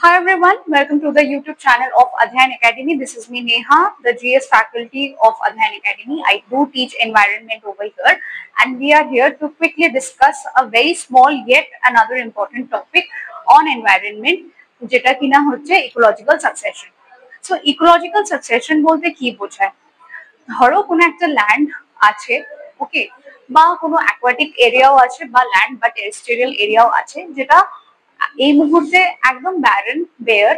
Hi everyone, welcome to the YouTube channel of Adhyan Academy. This is me Neha, the GS faculty of Adhyan Academy. I do teach environment over here and we are here to quickly discuss a very small yet another important topic on environment, যেটা কিনা হচ্ছে ecological succession. So ecological succession বলতে কি বোঝায়? ধরো কোনো একটা land আছে, ওকে, বা কোনো অ্যাকোয়াটিক এরিয়াও আছে বা ল্যান্ড বা টেরেস্ট্রিয়াল এরিয়াও আছে যেটা এই মুহূর্তে একদম ব্যারেন বেয়ার,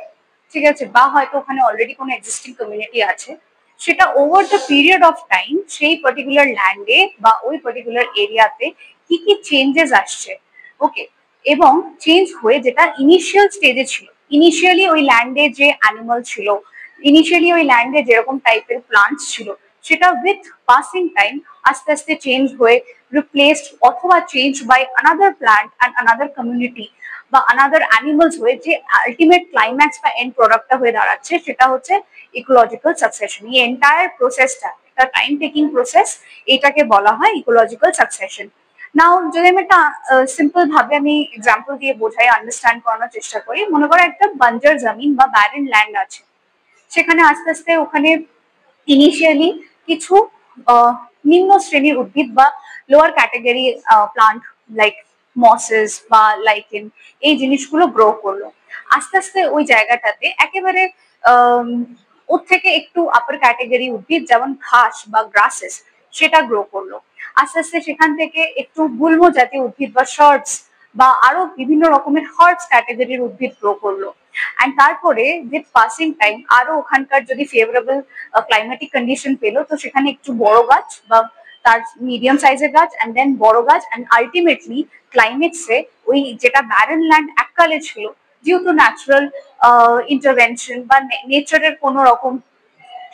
ঠিক আছে, বা হয়তো ওখানে অলরেডি কোনো এক্সিস্টিং কমিউনিটি আছে, সেটা over the period of time সেই পার্টিকুলার ল্যান্ডে বা ওই পার্টিকুলার এরিয়াতে কি কি চেঞ্জেস আসছে, ওকে, এবং চেঞ্জ হয়ে যেটা ইনিশিয়াল স্টেজে ছিল, ইনিশিয়ালি ওই ল্যান্ডে যে অ্যানিমাল ছিল, ইনিশিয়ালি ওই ল্যান্ডে যেরকম টাইপের প্লান্টস ছিল, সেটা উইথ পাসিং টাইম আস্তে আস্তে চেঞ্জ হয়ে রিপ্লেসড অথবা change by another plant and another community বা আনাদার অ্যানিমালস হয়ে যে আলটিমেট ক্লাইম্যাক্স বা এন্ড প্রোডাক্টটা হয়ে দাঁড়াচ্ছে, সেটা হচ্ছে ইকোলজিক্যাল সাকসেশন। এই এন্টায়ার প্রসেসটা একটা টাইম টেকিং প্রসেস, এটাকে বলা হয় ইকোলজিক্যাল সাকসেশন। নাও যদি আমি একটা সিম্পল ভাবে আমি এক্সাম্পল দিয়ে বোঝাই, আন্ডারস্ট্যান্ড করানোর চেষ্টা করি, মনে করো একটা বাঞ্জার জমিন বা ব্যারেন ল্যান্ড আছে, সেখানে আস্তে আস্তে ওখানে ইনিশিয়ালি কিছু নিম্ন শ্রেণীর উদ্ভিদ বা lower category plant like Moses বা লাইকেন এই জিনিসগুলো গ্রো করলো। আস্তে আস্তে ওই জায়গাটাতে একেবারে ওর থেকে একটু আপার ক্যাটাগরি উদ্ভিদ যেমন ঘাস বা গ্রাসেস সেটা গ্রো করলো। আস্তে আস্তে সেখান থেকে একটু গুল্ম জাতীয় উদ্ভিদ বা শার্টস বা আরো বিভিন্ন রকমের হার্বস ক্যাটাগরির উদ্ভিদ গ্রো করলো। অ্যান্ড তারপরে উইথ পাসিং টাইম আরো ওখানকার যদি ফেভারেবল ক্লাইমেটিক কন্ডিশন পেলো, তো সেখানে একটু বড় গাছ বা তার মিডিয়াম সাইজের গাছ অ্যান্ড দেন বড় গাছ অ্যান্ড আলটিমেটলি ক্লাইমেটসে ওই যেটা ব্যারেন ল্যান্ড এককালে ছিল, ডিউ টু ন্যাচারাল ইন্টারভেনশন বা নেচারের কোনো রকম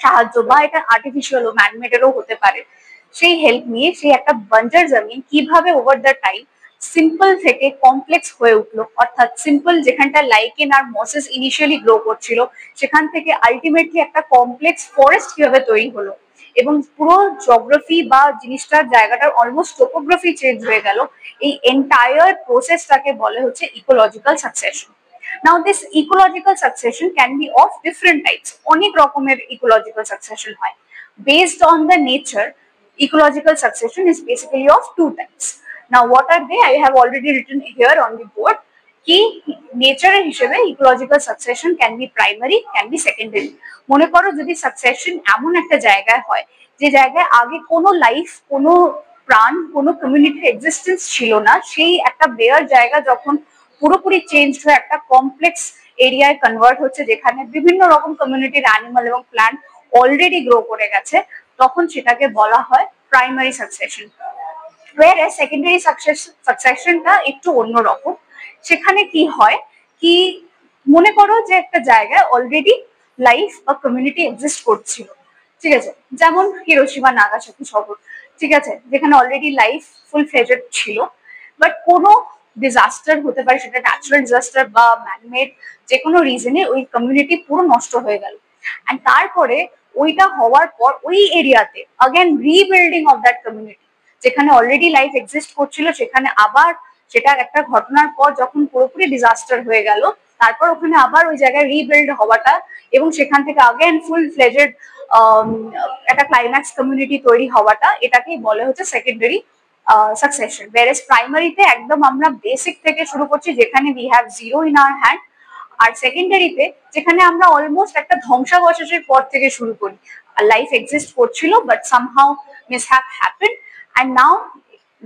সাহায্য বা এটা আর্টিফিশিয়াল ও ম্যানমেডেরও হতে পারে, সেই হেল্প নিয়ে সেই একটা বাঞ্জার জমিন কিভাবে ওভার দ্য টাইম সিম্পল থেকে কমপ্লেক্স হয়ে উঠলো, অর্থাৎ সিম্পল যেখানটা লাইকেন আর মসেস ইনিশিয়ালি গ্রো করছিল, সেখান থেকে আলটিমেটলি একটা কমপ্লেক্স ফরেস্ট কিভাবে তৈরি হলো এবং পুরো জিওগ্রাফি বা জিনিসটার জায়গাটার অলমোস্ট টোপোগ্রাফি চেঞ্জ হয়ে গেল। এই এন্টায়ার প্রসেসটাকে বলে হচ্ছে ecological succession. Now this ecological succession can be of different types. অনেক রকমের ecological succession হয়। Based on the nature, ecological succession is basically of two types. Now what are they? I have already written here on the board. কি nature হিসেবে ecological succession can B primary, can be secondary. মনে করো যদি succession এমন একটা জায়গায় হয় যে জায়গায় আগে কোনো লাইফ, কোনো প্রাণ, কোনো কমিউনিটির এক্সিস্টেন্স ছিল না, সেই একটা বেয়ার জায়গা যখন পুরোপুরি চেঞ্জ হয়ে একটা কমপ্লেক্স এরিয়ায় কনভার্ট হচ্ছে, যেখানে বিভিন্ন রকম কমিউনিটির অ্যানিমাল এবং প্ল্যান্ট অলরেডি গ্রো করে গেছে, তখন সেটাকে বলা হয় প্রাইমারি সাকসেশন। whereas সেকেন্ডারি সাকসেশনটা একটু অন্যরকম। সেখানে কি হয়, কি মনে করো যে একটা জায়গায় অলরেডি লাইফ বা কমিউনিটি এক্সিস্ট করছিল, ঠিক আছে, যেমন হিরোশিমা নাগাসাকি শহর, ঠিক আছে, যেখানে অলরেডি লাইফ ফুল ফ্লেজেড ছিল, বাট কোনো ডিজাস্টার হতে পারে, সেটা ন্যাচারাল ডিজাস্টার বা ম্যানমেড, যে কোনো রিজনে ওই কমিউনিটি পুরো নষ্ট হয়ে গেল। অ্যান্ড তারপরে ওইটা হওয়ার পর ওই এরিয়াতে again rebuilding of that community, যেখানে অলরেডি লাইফ এক্সিস্ট করছিল, সেখানে আবার সেটা একটা ঘটনার পর যখন পুরোপুরি ডিজাস্টার হয়ে গেল, তারপর ওখানে আবার ওই জায়গায় রিবিল্ড হওয়াটা এবং সেখান থেকে আগেন ফুল ফ্লেজেড একটা ক্লাইম্যাক্স কমিউনিটি তৈরি হওয়াটা, এটাকেই বলে হচ্ছে সেকেন্ডারি সাকসেশন। whereas প্রাইমারিতে একদম আমরা বেসিক থেকে শুরু করছি, যেখানে we have zero in our hand, আর সেকেন্ডারিতে যেখানে আমরা অলমোস্ট একটা ধ্বংসাবশেষের পর থেকে শুরু করি, লাইফ এক্সিস্ট করছিল but somehow mishap happened and now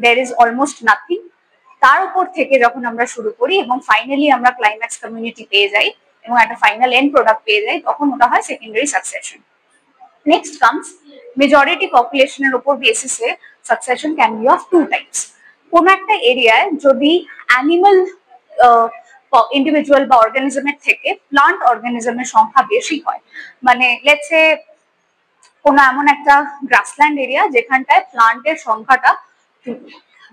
there is almost nothing, তার উপর থেকে যখন আমরা শুরু করি এবং ফাইনালি আমরা ক্লাইম্যাক্স কমিউনিটি পেয়ে যাই এবং একটা ফাইনাল এন্ড প্রোডাক্ট পেয়ে যাই, তখন ওটা হয় secondary succession. Next comes majority পপুলেশনের উপর বেসিসে succession can be of two types. কোন একটা এরিয়ায় যদি অ্যানিমাল ইন্ডিভিজুয়াল বা অর্গানিজমের থেকে প্লান্ট অর্গানিজমের সংখ্যা বেশি হয়, মানে লেটস সে কোনো এমন একটা গ্রাসল্যান্ড এরিয়া যেখানটায় প্লান্টের সংখ্যাটা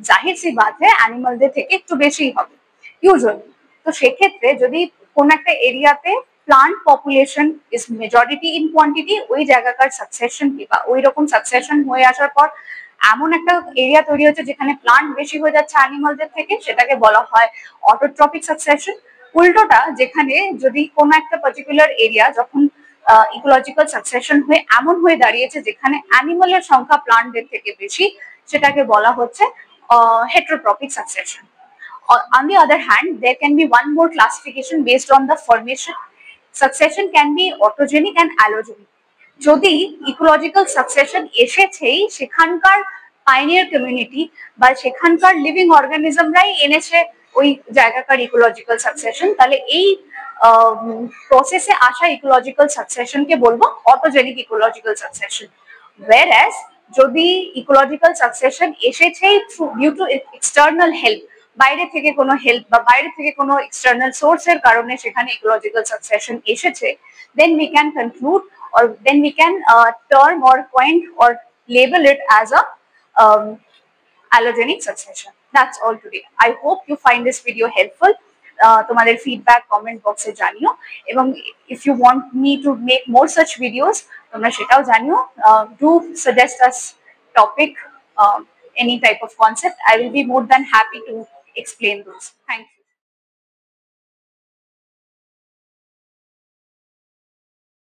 জাহির সি বাত হ্যাঁ অ্যানিমালদের থেকে একটু বেশি হবে ইউজুয়ালি, তো সেক্ষেত্রে যদি কোন একটা এরিয়াতে plant population is majority in quantity, ওই জায়গাকার সাকসেশন কি বা ওই রকম সাকসেশন হয়ে আসার পর এমন একটা এরিয়া তৈরি হচ্ছে যেখানে প্লান্ট বেশি হয়ে যাচ্ছে অ্যানিমালদের থেকে, সেটাকে বলা হয় অটোট্রপিক সাকসেশন। উল্টোটা যেখানে যদি কোনো একটা পার্টিকুলার এরিয়া যখন ইকোলজিক্যাল সাকসেশন হয়ে এমন হয়ে দাঁড়িয়েছে যেখানে অ্যানিমালের সংখ্যা প্লান্টদের থেকে বেশি, সেটাকে বলা হচ্ছে হেটারোট্রপিক succession. On the other hand, there can be one more classification based on the formation. Succession can be autogenic and allogenic. যদি ইকোলজিক্যাল সাকসেশন এসেছেই সেখানকার পাইনিয়ার কমিউনিটি বা সেখানকার লিভিং অর্গানিজমরাই এনেছে ওই জায়গাকার ইকোলজিক্যাল সাকসেশন, তাহলে এই প্রসেসে আসা ইকোলজিক্যাল সাকসেশনকে বলবো অটোজেনিক ইকোলজিক্যাল সাকসেশন. whereas যদি ইকোলজিক্যাল সাকসেশন এসেছেই ডিউ টু এক্সটার্নাল হেল্প, বাইরে থেকে কোনো হেল্প বা বাইরে থেকে কোনো এক্সটার্নাল সোর্সের কারণে সেখানে ইকোলজিক্যাল সাকসেশন এসেছে, then we can conclude or then we can term or point or label it as a allogenic succession. That's all today. I hope you find this video helpful. তোমাদের feedback comment বক্সে জানিও, এবং if you want me to make more such videos তোমরা সেটাও জানিও. Do suggest us topic, any type of concept. I will be more than happy to explain those. Thank you.